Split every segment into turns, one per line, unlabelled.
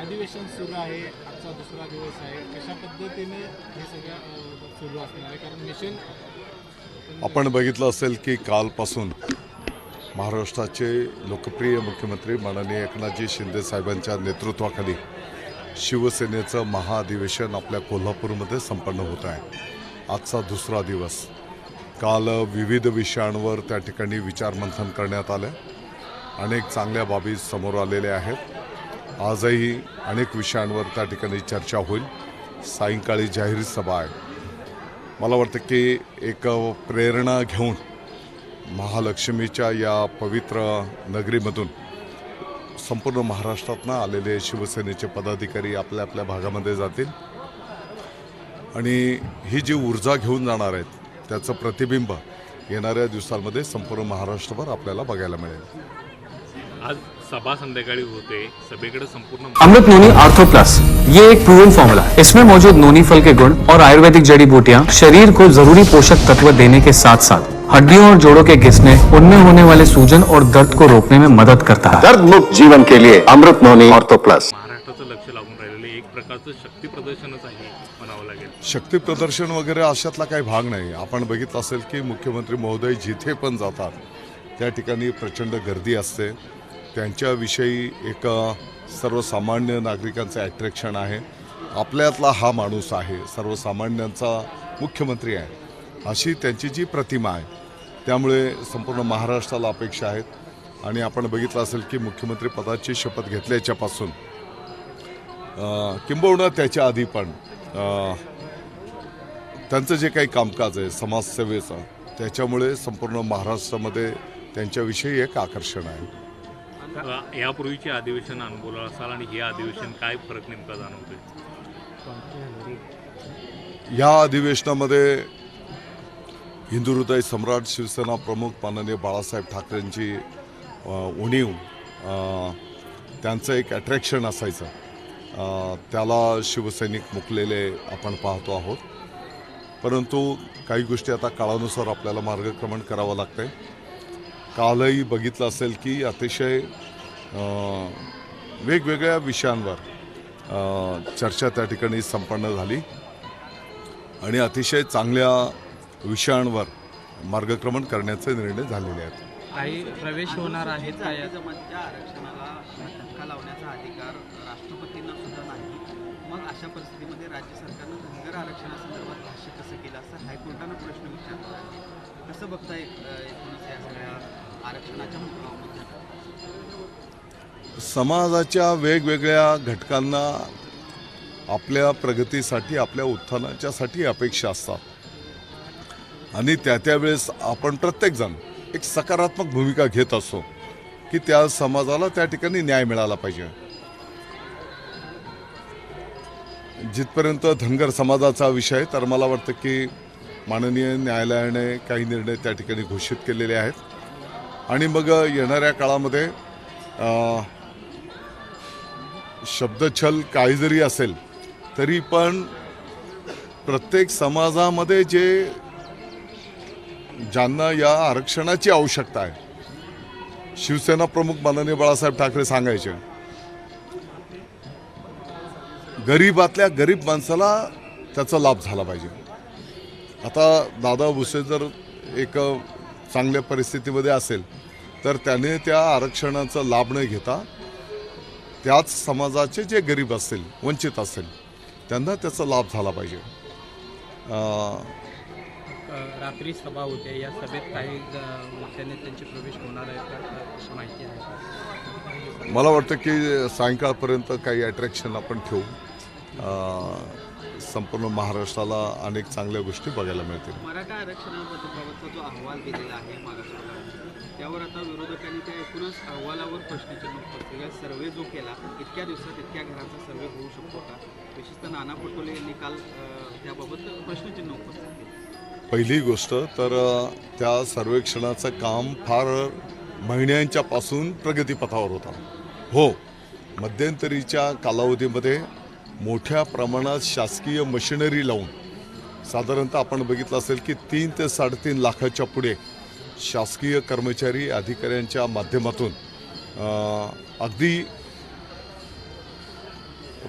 अधिवेशन सुरू आहे, आजचा दुसरा दिवस आहे. कशा पद्धतीने हे सगळं सुरू असणार आहे? कारण मिशन
आपण बघितलं असेल की कालपासून महाराष्ट्राचे लोकप्रिय मुख्यमंत्री माननीय एकनाथजी शिंदे साहेबांच्या नेतृत्वाखाली शिवसेनेचं महाअधिवेशन आपल्या कोल्हापूरमध्ये संपन्न होत आहे. आजचा दुसरा दिवस. काल विविध विषयांवर त्या ठिकाणी विचारमंथन करण्यात आलं. अनेक चांगल्या बाबी समोर आलेल्या आहेत. आजही अनेक विषयांवर त्या ठिकाणी चर्चा होईल. सायंकाळी जाहीर सभा आहे. मला वाटतं की एक प्रेरणा घेऊन महालक्ष्मीच्या या पवित्र नगरीमधून संपूर्ण महाराष्ट्रातनं आलेले शिवसेनेचे पदाधिकारी आपल्या आपल्या भागामध्ये जातील आणि ही जी ऊर्जा घेऊन जाणार आहेत त्याचं प्रतिबिंब येणाऱ्या दिवसांमध्ये संपूर्ण महाराष्ट्रभर आपल्याला बघायला मिळेल.
आज सभा संध्याकाळी होते. सभेकडे संपूर्ण
अमृत नोनी आर्थो प्लस, ये एक प्रूवन फॉर्मूला है. इसमें मौजूद नोनी फल के गुण और आयुर्वेदिक जड़ी बूटियां शरीर को जरूरी पोषक तत्व देने के साथ साथ हड्डियों और जोड़ों के घिसने, उनमें होने वाले सूजन और दर्द को रोकने में मदद करता है.
दर्द मुक्त जीवन के लिए अमृत नोनी ऑर्थो प्लस.
महाराष्ट्राचं लक्ष लागून राहिलेले एक प्रकारचं शक्ती प्रदर्शनच आहे म्हणावं लागेल.
शक्ती प्रदर्शन वगैरे अशातला काही भाग नाही. आपण बघितलं असेल की मुख्यमंत्री महोदय जिथे पण जातात त्या ठिकाणी प्रचंड गर्दी असते. त्यांच्याविषयी एक सर्वसामान्य नागरिकांचं अट्रॅक्शन आहे. आपल्यातला हा माणूस आहे, सर्वसामान्यांचा मुख्यमंत्री आहे, अशी त्यांची जी प्रतिमा आहे. त्यामुळे संपूर्ण महाराष्ट्राला अपेक्षा आहेत. आणि आपण बघितलं असेल की मुख्यमंत्री पदाची शपथ घेतल्याच्यापासून किंबहुना त्याच्या आधी पण त्यांचं जे काही कामकाज आहे समाजसेवेचं, त्याच्यामुळे संपूर्ण महाराष्ट्रामध्ये त्यांच्याविषयी एक आकर्षण आहे.
यापूर्वीचे अधिवेशन अनुभवलं असाल आणि हे अधिवेशन काय फरक नेमका जाणवतोय?
या अधिवेशनामध्ये हिंदू हृदय सम्राट शिवसेना प्रमुख माननीय बाळासाहेब ठाकरेंची उणीव, त्यांचं एक अट्रॅक्शन असायचं. त्याला शिवसैनिक मुकलेले आपण पाहतो आहोत. परंतु काही गोष्टी आता काळानुसार आपल्याला मार्गक्रमण करावं लागतंय. कालही बघितलं असेल की अतिशय वेगवेगळ्या विषयांवर चर्चा त्या ठिकाणी संपन्न झाली आणि अतिशय चांगल्या विषयांवर मार्गक्रमण करण्याचे निर्णय झालेले आहेत.
काही प्रवेश होणार आहेत का?
समाजाच्या आरक्षणाला धक्का लावण्याचा अधिकार राष्ट्रपतींना सुद्धा नाही. मग अशा परिस्थितीमध्ये राज्य सरकारनं धनगर आरक्षणासंदर्भात भाष्य कसं केलं असं हायकोर्टानं प्रश्न विचारला आहे. कसं बघताय एकूणच या सगळ्या आरक्षणाच्या मुद्द्यावर?
समाजाच्या वेगवेगळ्या घटकांना आपल्या प्रगतीसाठी, आपल्या उत्थानाच्यासाठी अपेक्षा असतात आणि त्यावेळेस आपण प्रत्येकजण एक सकारात्मक भूमिका घेत असतो की त्या समाजाला त्या ठिकाणी न्याय मिळाला पाहिजे. जिथपर्यंत धनगर समाजाचा विषय, तर मला वाटतं की माननीय न्यायालयाने काही निर्णय त्या ठिकाणी घोषित केलेले आहेत आणि मग येणाऱ्या काळामध्ये शब्दछल काही जरी असेल तरी पण प्रत्येक समाजामध्ये ज्यांना या आरक्षणाची आवश्यकता आहे, शिवसेना प्रमुख माननीय बाळासाहेब ठाकरे सांगायचे, गरीबातल्या गरीब माणसाला त्याचा लाभ झाला पाहिजे. आता दादा भुसे जर एक चांगल्या परिस्थितीमध्ये असेल तर त्याने त्या आरक्षणाचा लाभ न घेता त्याच समाजाचे जे गरीब असतील, वंचित असतील, त्यांना त्याचा लाभ झाला पाहिजे.
रात्री सभा होते. या सभेत काही मोठ्या नेत्यांचे प्रवेश होणार आहेत अशी माहिती आहे.
मला वाटतं की सायंकाळपर्यंत काही अट्रॅक्शन आपण ठेवू. संपूर्ण महाराष्ट्राला अनेक चांगल्या गोष्टी बघायला मिळतील.
मराठा आरक्षणाबाबतचा जो अहवाल दिलेला आहे महाराष्ट्राला, त्यावर आता विरोधकांनी त्या एकूणच अहवालावर प्रश्नचिन्ह उपस्थित. सर्वे जो केला, इतक्या दिवसात इतक्या घरांचा सर्वे होऊ शकतो का? विशेषतः नाना पटोले यांनी काल त्याबाबत प्रश्नचिन्ह उपस्थित केले.
पहिली गोष्ट तर त्या सर्वेक्षणाचं काम फार महिन्यांच्यापासून प्रगतीपथावर होता. हो, मध्यंतरीच्या कालावधीमध्ये मोठ्या प्रमाणात शासकीय मशिनरी लावून साधारणतः आपण बघितलं असेल की 3 ते 3.5 लाखाच्या पुढे शासकीय कर्मचारी अधिकाऱ्यांच्या माध्यमातून अगदी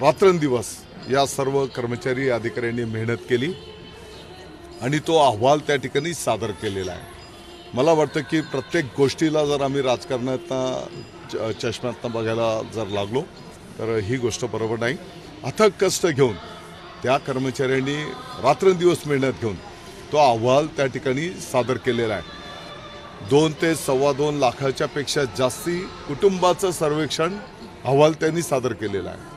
रात्रंदिवस या सर्व कर्मचारी अधिकाऱ्यांनी मेहनत केली आणि तो अहवाल त्या ठिकाणी सादर केलेला आहे. मला वाटतं की प्रत्येक गोष्टीला जर आम्ही राजकारणातनं चष्म्यातनं बघायला जर लागलो तर ही गोष्ट बरोबर नाही. अथक कष्ट घेऊन त्या कर्मचाऱ्यांनी रात्रंदिवस मेहनत घेऊन तो अहवाल त्या ठिकाणी सादर केलेला आहे. 2 ते 2.25 लाखाच्या पेक्षा जास्ती कुटुंबाचं सर्वेक्षण अहवाल त्यांनी सादर केलेला आहे.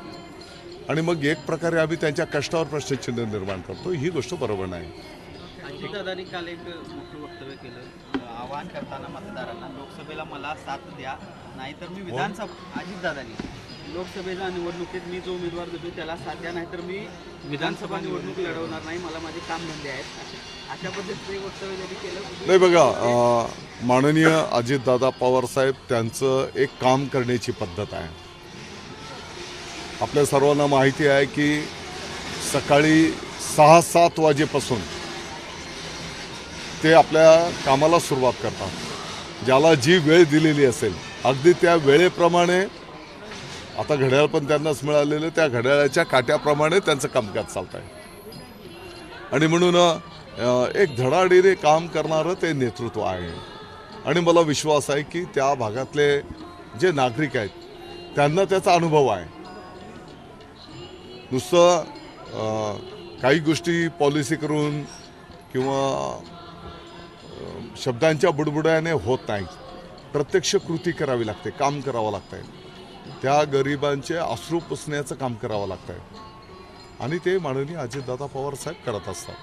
आणि मग एक प्रकारे आम्ही त्यांच्या कष्टावर प्रश्नचिन्ह निर्माण करतो, ही गोष्ट बरोबर नाही.
अजितदादांनी काल एक मोठं वक्तव्य केलं, आवाहन करताना मतदारांना लोकसभेला मला साथ द्या, नाहीतर मी विधानसभा, अजितदादांनी लोकसभेच्या निवडणुकीत मी जो उमेदवार देतो त्याला साथ द्या, नाहीतर मी विधानसभा निवडणूक लढवणार नाही, मला माझे कामधंदे आहेत, अशा पद्धतीचे वक्तव्य त्यांनी केलं.
नाही बघा, माननीय अजितदादा पवार साहेब त्यांचं एक काम करण्याची पद्धत आहे. आपल्या सर्वांना माहिती आहे की सकाळी 6-7 वाजेपासून ते आपल्या कामाला सुरुवात करतात. ज्याला जी वेळ दिलेली असेल अगदी त्या वेळेप्रमाणे, आता घड्याळ पण त्यांनाच मिळालेलं, त्या घड्याळाच्या काट्याप्रमाणे त्यांचं कामकाज चालत आहे. आणि म्हणून एक धडाडीने काम करणारं ते नेतृत्व आहे. आणि मला विश्वास आहे की त्या भागातले जे नागरिक आहेत त्यांना त्याचा अनुभव आहे. नुसतं काही गोष्टी पॉलिसी करून किंवा शब्दांच्या बुडबुड्याने होत नाही. प्रत्यक्ष कृती करावी लागते, काम करावं लागतंय. त्या गरिबांचे अश्रू पुसण्याचं काम करावं लागतंय आणि ते माननीय अजितदादा पवार साहेब करत असतात.